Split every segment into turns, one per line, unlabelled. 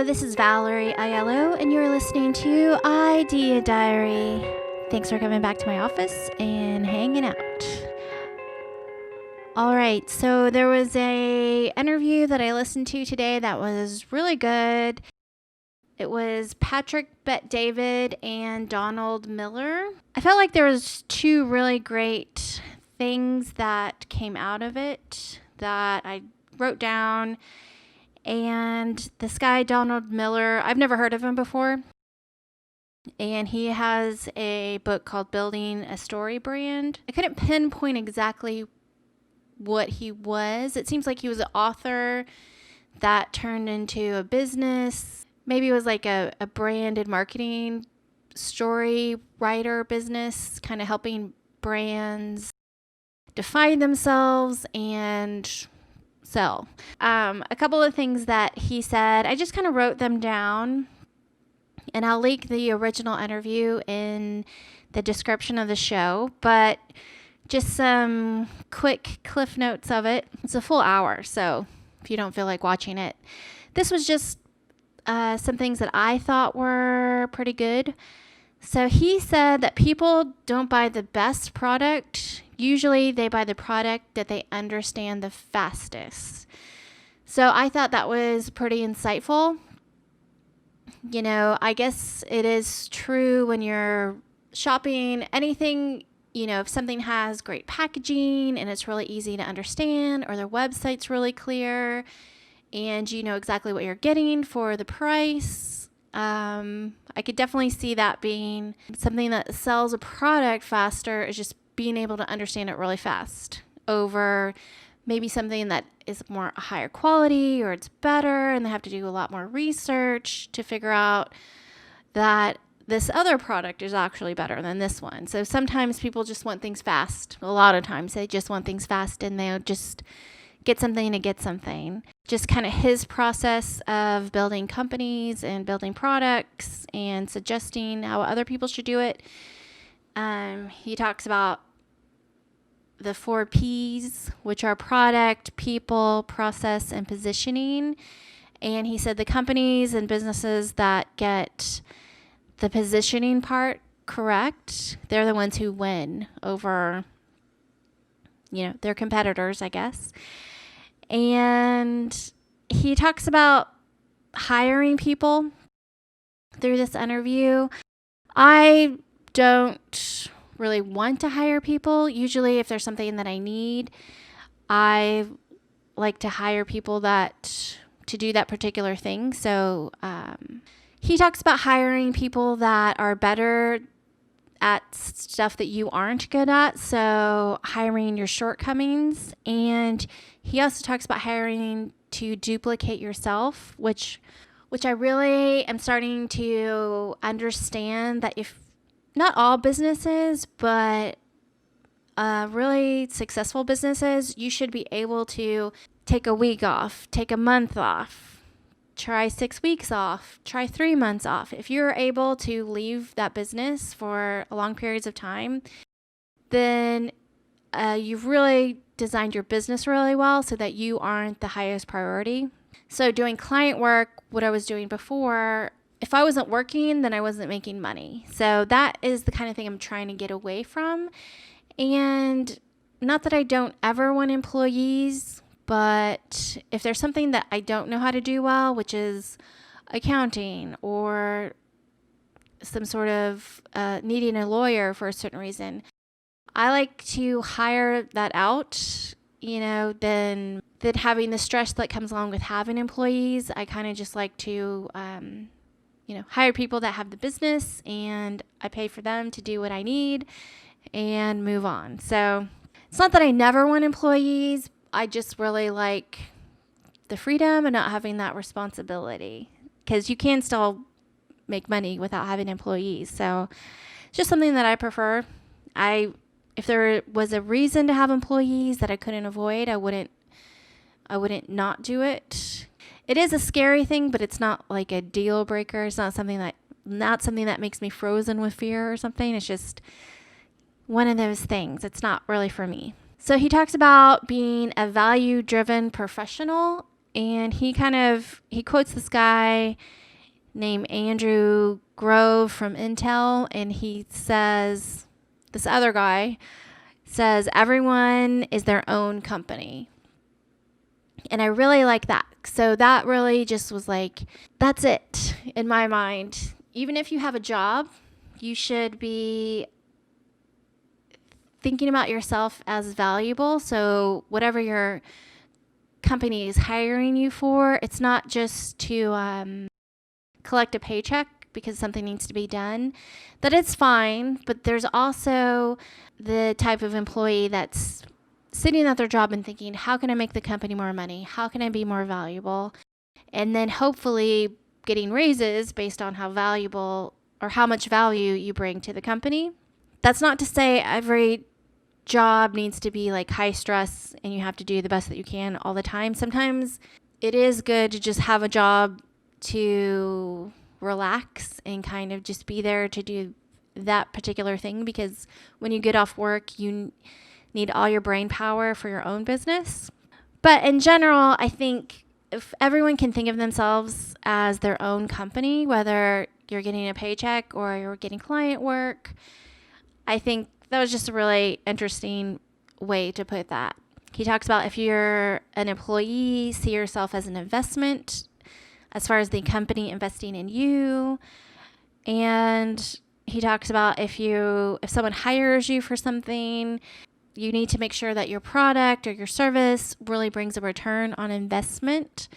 this is Valerie Aiello, and you're listening to IdeaDiary. Thanks for coming back to my office and hanging out. All right, so there was a interview that I listened to today that was really good. It was Patrick Bet-David and Donald Miller. I felt like there was two really great things that came out of it that I wrote down. And this guy, Donald Miller, I've never heard of him before. And he has a book called Building a Storybrand. I couldn't pinpoint exactly what he was. It seems like he was an author that turned into a business. Maybe it was like a branded marketing story writer business, kind of helping brands define themselves and sell. A couple of things that he said, I just kind of wrote them down, and I'll link the original interview in the description of the show, but just some quick cliff notes of it. It's a full hour, so if you don't feel like watching it, this was just some things that I thought were pretty good. So he said that people don't buy the best product. Usually they buy the product that they understand the fastest. So I thought that was pretty insightful. You know, I guess it is true when you're shopping anything, you know, if something has great packaging and it's really easy to understand, or their website's really clear and you know exactly what you're getting for the price. I could definitely see that being something that sells a product faster, is just being able to understand it really fast over maybe something that is more higher quality or it's better and they have to do a lot more research to figure out that this other product is actually better than this one. So sometimes people just want things fast. A lot of times they just want things fast and they'll just get something to get something. Just kind of his process of building companies and building products and suggesting how other people should do it. He talks about the 4 P's, which are product, people, process, and positioning. And he said the companies and businesses that get the positioning part correct, they're the ones who win over, you know, their competitors, I guess. And he talks about hiring people through this interview. I don't really want to hire people. Usually if there's something that I need, I like to hire people to do that particular thing. So he talks about hiring people that are better at stuff that you aren't good at. So hiring your shortcomings. And he also talks about hiring to duplicate yourself, which I really am starting to understand that if not all businesses, but really successful businesses, you should be able to take a week off, take a month off, try 6 weeks off, try 3 months off. If you're able to leave that business for long periods of time, then you've really designed your business really well so that you aren't the highest priority. So doing client work, what I was doing before, if I wasn't working, then I wasn't making money. So that is the kind of thing I'm trying to get away from. And not that I don't ever want employees, but if there's something that I don't know how to do well, which is accounting or some sort of needing a lawyer for a certain reason, I like to hire that out, you know, than having the stress that comes along with having employees. I kind of just like to, hire people that have the business and I pay for them to do what I need and move on. So it's not that I never want employees. I just really like the freedom and not having that responsibility, because you can still make money without having employees. So it's just something that I prefer. If there was a reason to have employees that I couldn't avoid, I wouldn't not do it. It is a scary thing, but it's not like a deal breaker. It's not something that makes me frozen with fear or something. It's just one of those things. It's not really for me. So he talks about being a value-driven professional and he quotes this guy named Andrew Grove from Intel, and he says, this other guy says, everyone is their own company. And I really like that. So that really just was like, that's it in my mind. Even if you have a job, you should be thinking about yourself as valuable. So whatever your company is hiring you for, it's not just to collect a paycheck because something needs to be done. That is fine, but there's also the type of employee that's sitting at their job and thinking, how can I make the company more money? How can I be more valuable? And then hopefully getting raises based on how valuable or how much value you bring to the company. That's not to say every job needs to be like high stress and you have to do the best that you can all the time. Sometimes it is good to just have a job to relax and kind of just be there to do that particular thing, because when you get off work, you need all your brain power for your own business. But in general, I think if everyone can think of themselves as their own company, whether you're getting a paycheck or you're getting client work, I think that was just a really interesting way to put that. He talks about if you're an employee, see yourself as an investment as far as the company investing in you. And he talks about if someone hires you for something, you need to make sure that your product or your service really brings a return on investment.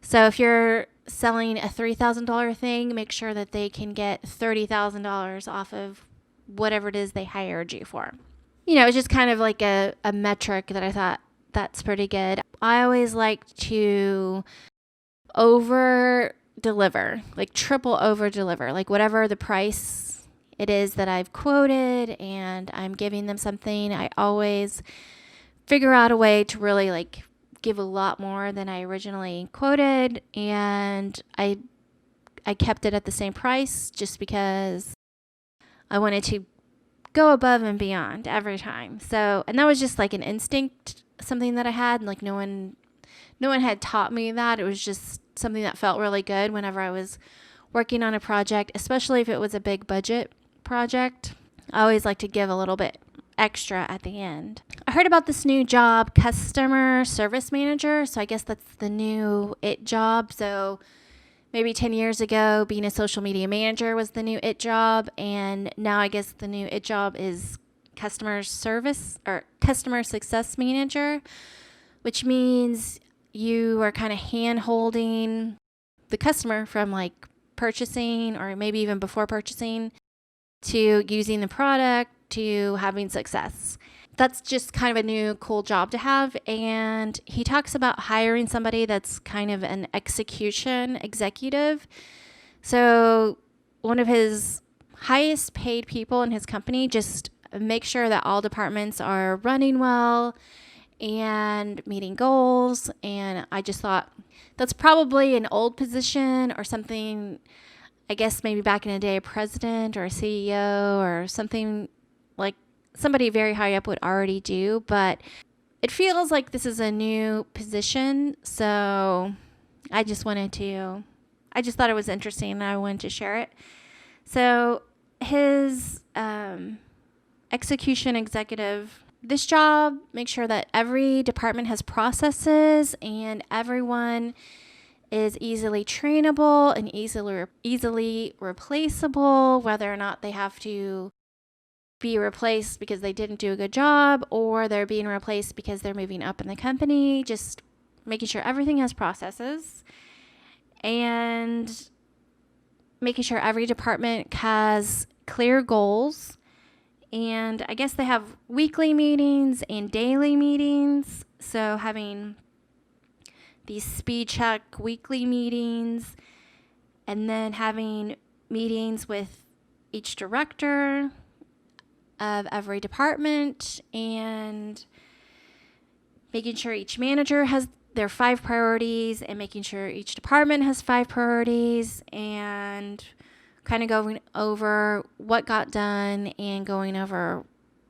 So if you're selling a $3,000 thing, make sure that they can get $30,000 off of whatever it is they hired you for. It's just kind of like a metric that I thought that's pretty good. I always like to over deliver, like triple over deliver, like whatever the price it is that I've quoted and I'm giving them something, I always figure out a way to really like give a lot more than I originally quoted. And I kept it at the same price just because I wanted to go above and beyond every time. So, and that was just like an instinct, something that I had, and like no one had taught me that. It was just something that felt really good whenever I was working on a project, especially if it was a big budget project. I always like to give a little bit extra at the end. I heard about this new job, customer service manager. So I guess that's the new it job. So maybe 10 years ago, being a social media manager was the new it job. And now I guess the new it job is customer service or customer success manager, which means you are kind of hand holding the customer from like purchasing or maybe even before purchasing to using the product to having success. That's just kind of a new cool job to have. And he talks about hiring somebody that's kind of an execution executive. So one of his highest paid people in his company just make sure that all departments are running well and meeting goals. And I just thought that's probably an old position or something, I guess maybe back in the day, a president or a CEO or something like somebody very high up would already do, but it feels like this is a new position. So I just thought it was interesting and I wanted to share it. So his execution executive, this job makes sure that every department has processes and everyone is easily trainable and easily replaceable, whether or not they have to be replaced because they didn't do a good job or they're being replaced because they're moving up in the company. Just making sure everything has processes and making sure every department has clear goals. And I guess they have weekly meetings and daily meetings. So having these speed check weekly meetings and then having meetings with each director of every department and making sure each manager has their 5 priorities and making sure each department has 5 priorities and kind of going over what got done and going over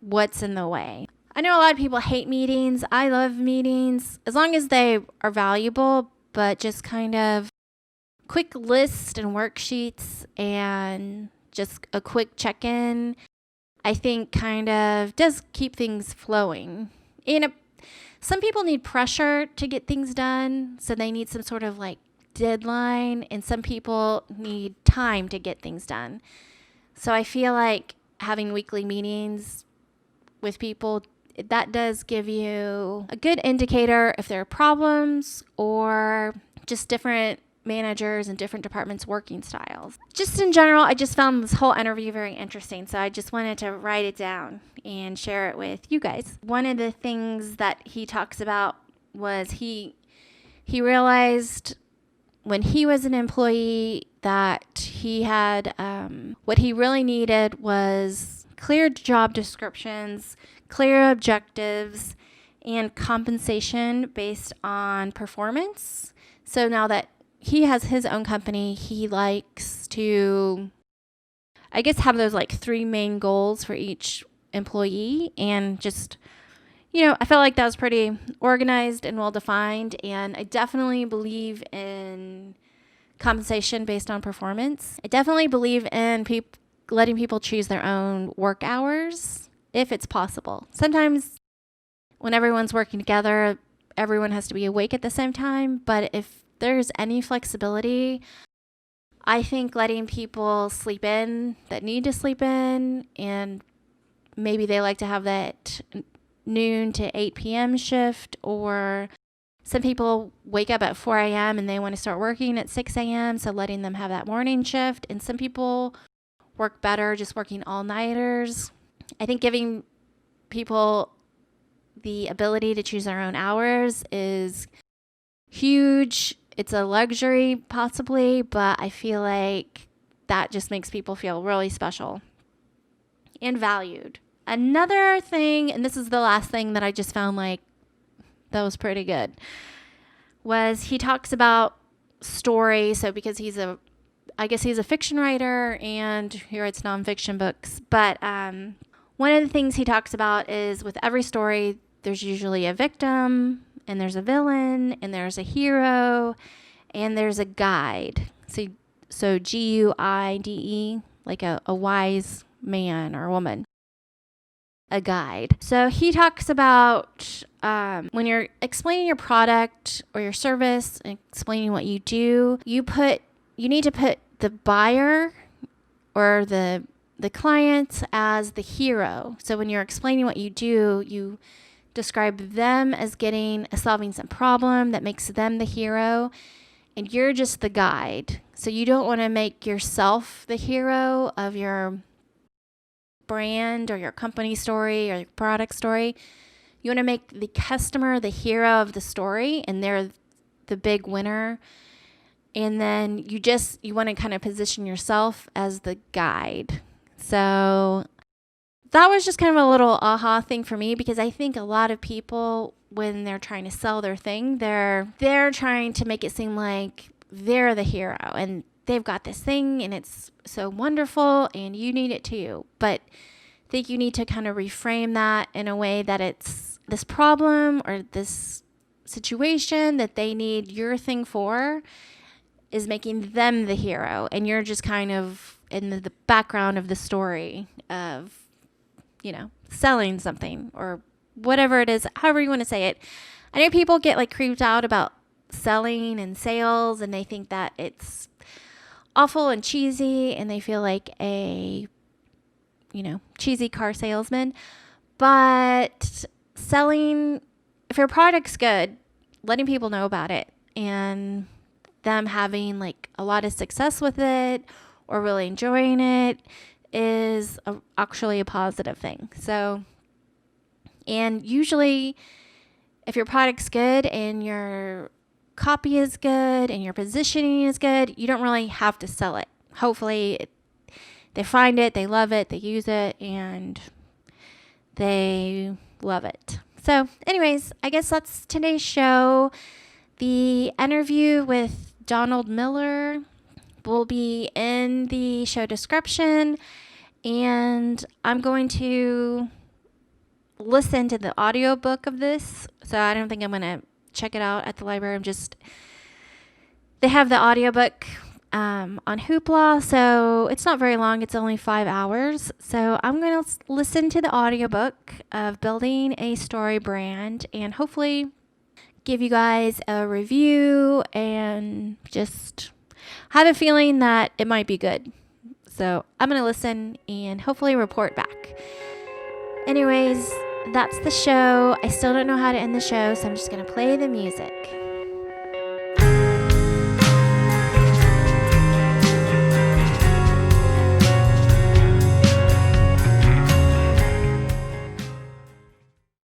what's in the way. I know a lot of people hate meetings. I love meetings as long as they are valuable, but just kind of quick list and worksheets and just a quick check-in, I think kind of does keep things flowing. And some people need pressure to get things done, so they need some sort of like deadline, and some people need time to get things done. So I feel like having weekly meetings with people, that does give you a good indicator if there are problems or just different managers and different departments' working styles. Just in general, I just found this whole interview very interesting, so I just wanted to write it down and share it with you guys. One of the things that he talks about was he realized when he was an employee that he had what he really needed was clear job descriptions, clear objectives, and compensation based on performance. So now that he has his own company, he likes to, I guess, have those like 3 main goals for each employee, and just, I felt like that was pretty organized and well defined. And I definitely believe in compensation based on performance. I definitely believe in letting people choose their own work hours if it's possible. Sometimes when everyone's working together, everyone has to be awake at the same time. But if there's any flexibility, I think letting people sleep in that need to sleep in, and maybe they like to have that noon to 8 p.m. shift, or some people wake up at 4 a.m. and they want to start working at 6 a.m., so letting them have that morning shift. And some people work better just working all-nighters. I think giving people the ability to choose their own hours is huge. It's a luxury, possibly, but I feel like that just makes people feel really special and valued. Another thing, and this is the last thing that I just found like that was pretty good, was he talks about story. So because I guess he's a fiction writer and he writes nonfiction books. But one of the things he talks about is with every story, there's usually a victim, and there's a villain, and there's a hero, and there's a guide. So Guide, like a wise man or woman. A guide. So he talks about when you're explaining your product or your service and explaining what you do, you need to put the buyer or the client as the hero. So when you're explaining what you do, you describe them as solving some problem that makes them the hero, and you're just the guide. So you don't want to make yourself the hero of your brand or your company story or your product story. You want to make the customer the hero of the story, and they're the big winner. And then you want to kind of position yourself as the guide. So that was just kind of a little aha thing for me, because I think a lot of people, when they're trying to sell their thing, they're trying to make it seem like they're the hero and they've got this thing and it's so wonderful and you need it too. But I think you need to kind of reframe that in a way that it's this problem or this situation that they need your thing for is making them the hero, and you're just kind of in the background of the story of, selling something or whatever it is, however you want to say it. I know people get like creeped out about selling and sales, and they think that it's awful and cheesy, and they feel like a, cheesy car salesman. But selling, if your product's good, letting people know about it and them having like a lot of success with it or really enjoying it is actually a positive thing. So, and usually if your product's good and your copy is good and your positioning is good, you don't really have to sell it. Hopefully they find it, they love it, they use it, and they love it. So anyways, I guess that's today's show. The interview with Donald Miller will be in the show description, and I'm going to listen to the audiobook of this. So I don't think I'm going to check it out at the library. I'm just They have the audiobook on Hoopla, so it's not very long. It's only 5 hours. So I'm going to listen to the audiobook of Building a Story Brand and hopefully give you guys a review and just have a feeling that it might be good. So I'm going to listen and hopefully report back. Anyways, that's the show. I still don't know how to end the show, so I'm just going to play the music.